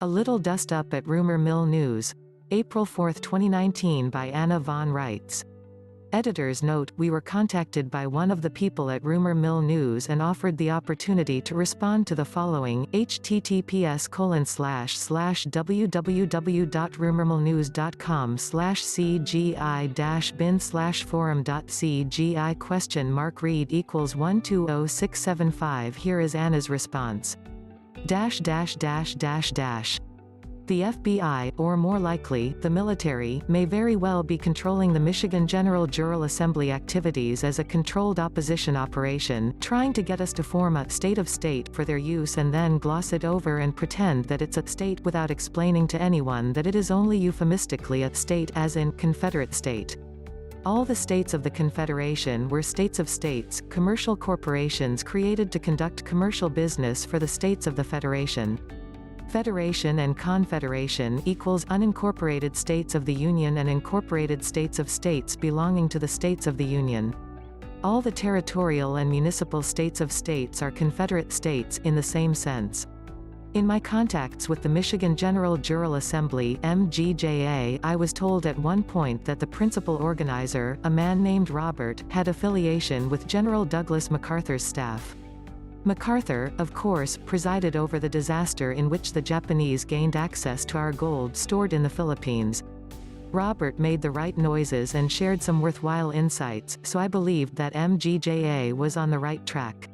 A Little Dust Up at Rumor Mill News. April 4, 2019 by Anna Von Reitz. Editor's note: we were contacted by one of the people at Rumor Mill News and offered the opportunity to respond to the following: https://www.rumormillnews.com/cgi-bin/forum.cgi read = 1200675. Here is Anna's response. The FBI, or more likely, the military, may very well be controlling the Michigan General Jural Assembly activities as a controlled opposition operation, trying to get us to form a state of state for their use and then gloss it over and pretend that it's a state without explaining to anyone that it is only euphemistically a state, as in Confederate State. All the states of the Confederation were states of states, commercial corporations created to conduct commercial business for the states of the Federation. Federation and Confederation equals Unincorporated States of the Union and Incorporated States of states belonging to the states of the Union. All the territorial and municipal states of states are Confederate states, in the same sense. In my contacts with the Michigan General Jural Assembly (MGJA), I was told at one point that the principal organizer, a man named Robert, had affiliation with General Douglas MacArthur's staff. MacArthur, of course, presided over the disaster in which the Japanese gained access to our gold stored in the Philippines. Robert made the right noises and shared some worthwhile insights, so I believed that MGJA was on the right track.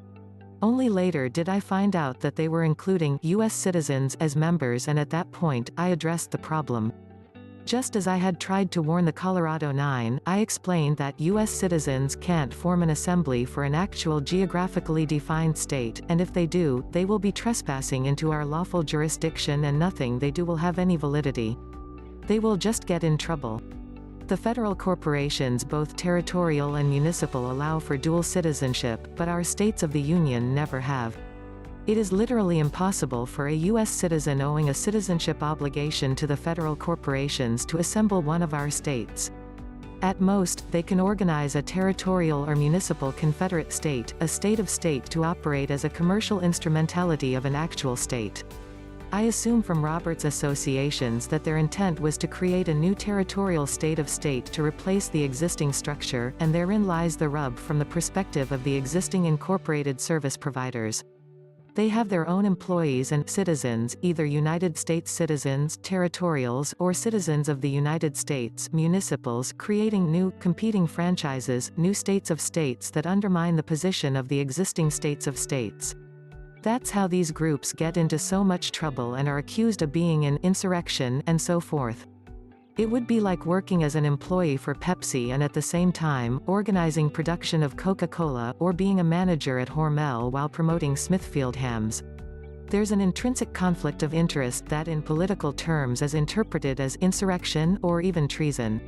Only later did I find out that they were including U.S. citizens as members, and at that point, I addressed the problem. Just as I had tried to warn the Colorado Nine, I explained that U.S. citizens can't form an assembly for an actual geographically defined state, and if they do, they will be trespassing into our lawful jurisdiction and nothing they do will have any validity. They will just get in trouble. The federal corporations, both territorial and municipal, allow for dual citizenship, but our states of the Union never have. It is literally impossible for a U.S. citizen owing a citizenship obligation to the federal corporations to assemble one of our states. At most, they can organize a territorial or municipal Confederate state, a state of state, to operate as a commercial instrumentality of an actual state. I assume from Robert's associations that their intent was to create a new territorial state of state to replace the existing structure, and therein lies the rub from the perspective of the existing incorporated service providers. They have their own employees and citizens, either United States citizens, territorials, or citizens of the United States, municipals, creating new, competing franchises, new states of states that undermine the position of the existing states of states. That's how these groups get into so much trouble and are accused of being in insurrection, and so forth. It would be like working as an employee for Pepsi and at the same time, organizing production of Coca-Cola, or being a manager at Hormel while promoting Smithfield hams. There's an intrinsic conflict of interest that in political terms is interpreted as insurrection, or even treason.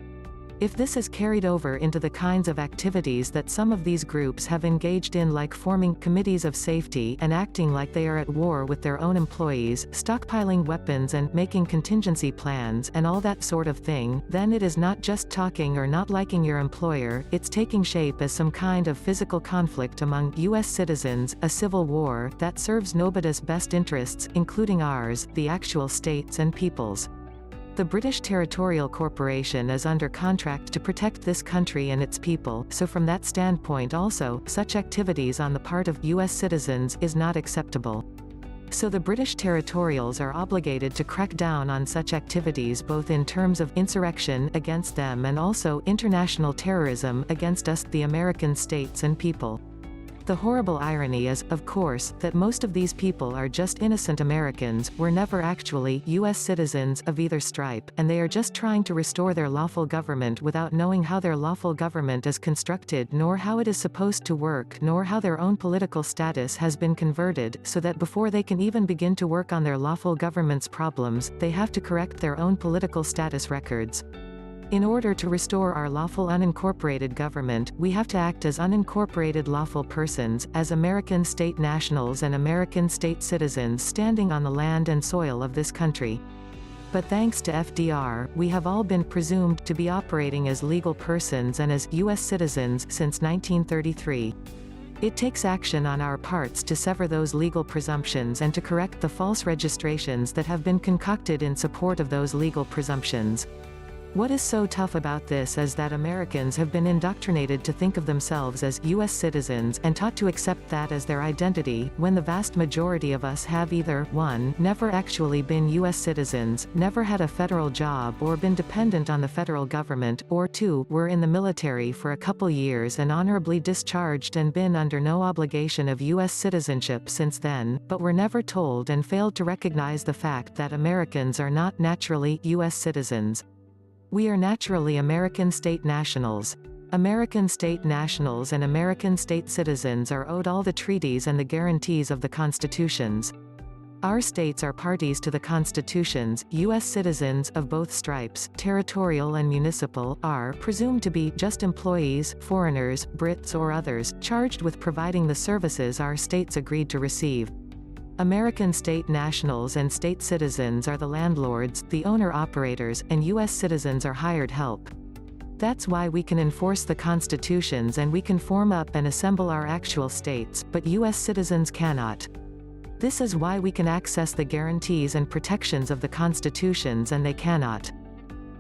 If this is carried over into the kinds of activities that some of these groups have engaged in, like forming committees of safety and acting like they are at war with their own employees, stockpiling weapons and making contingency plans and all that sort of thing, then it is not just talking or not liking your employer, it's taking shape as some kind of physical conflict among U.S. citizens, a civil war that serves nobody's best interests, including ours, the actual states and peoples. The British Territorial Corporation is under contract to protect this country and its people, so from that standpoint also, such activities on the part of U.S. citizens is not acceptable. So the British Territorials are obligated to crack down on such activities, both in terms of insurrection against them and also international terrorism against us, the American states and people. The horrible irony is, of course, that most of these people are just innocent Americans, were never actually U.S. citizens of either stripe, and they are just trying to restore their lawful government without knowing how their lawful government is constructed, nor how it is supposed to work, nor how their own political status has been converted, so that before they can even begin to work on their lawful government's problems, they have to correct their own political status records. In order to restore our lawful unincorporated government, we have to act as unincorporated lawful persons, as American state nationals and American state citizens standing on the land and soil of this country. But thanks to FDR, we have all been presumed to be operating as legal persons and as U.S. citizens since 1933. It takes action on our parts to sever those legal presumptions and to correct the false registrations that have been concocted in support of those legal presumptions. What is so tough about this is that Americans have been indoctrinated to think of themselves as U.S. citizens and taught to accept that as their identity, when the vast majority of us have either 1. Never actually been U.S. citizens, never had a federal job or been dependent on the federal government, or 2. Were in the military for a couple years and honorably discharged and been under no obligation of U.S. citizenship since then, but were never told and failed to recognize the fact that Americans are not naturally U.S. citizens. We are naturally American state nationals. American state nationals and American state citizens are owed all the treaties and the guarantees of the constitutions. Our states are parties to the constitutions. U.S. citizens, of both stripes, territorial and municipal, are presumed to be just employees, foreigners, Brits or others, charged with providing the services our states agreed to receive. American state nationals and state citizens are the landlords, the owner-operators, and U.S. citizens are hired help. That's why we can enforce the constitutions and we can form up and assemble our actual states, but U.S. citizens cannot. This is why we can access the guarantees and protections of the constitutions and they cannot.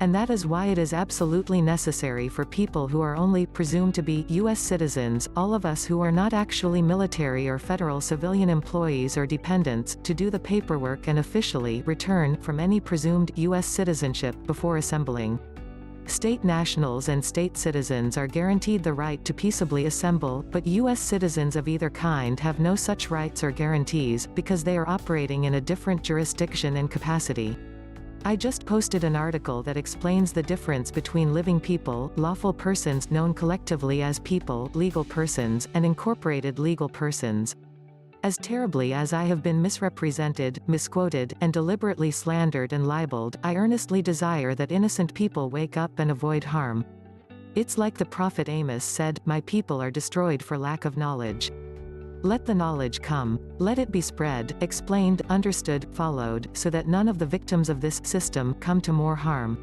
And that is why it is absolutely necessary for people who are only presumed to be U.S. citizens, all of us who are not actually military or federal civilian employees or dependents, to do the paperwork and officially return from any presumed U.S. citizenship before assembling. State nationals and state citizens are guaranteed the right to peaceably assemble, but U.S. citizens of either kind have no such rights or guarantees, because they are operating in a different jurisdiction and capacity. I just posted an article that explains the difference between living people, lawful persons known collectively as people, legal persons, and incorporated legal persons. As terribly as I have been misrepresented, misquoted, and deliberately slandered and libeled, I earnestly desire that innocent people wake up and avoid harm. It's like the prophet Amos said, "My people are destroyed for lack of knowledge." Let the knowledge come. Let it be spread, explained, understood, followed, so that none of the victims of this system come to more harm.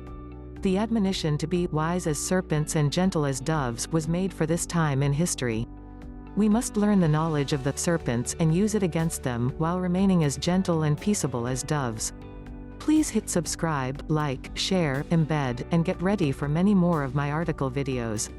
The admonition to be wise as serpents and gentle as doves was made for this time in history. We must learn the knowledge of the serpents and use it against them, while remaining as gentle and peaceable as doves. Please hit subscribe, like, share, embed, and get ready for many more of my article videos.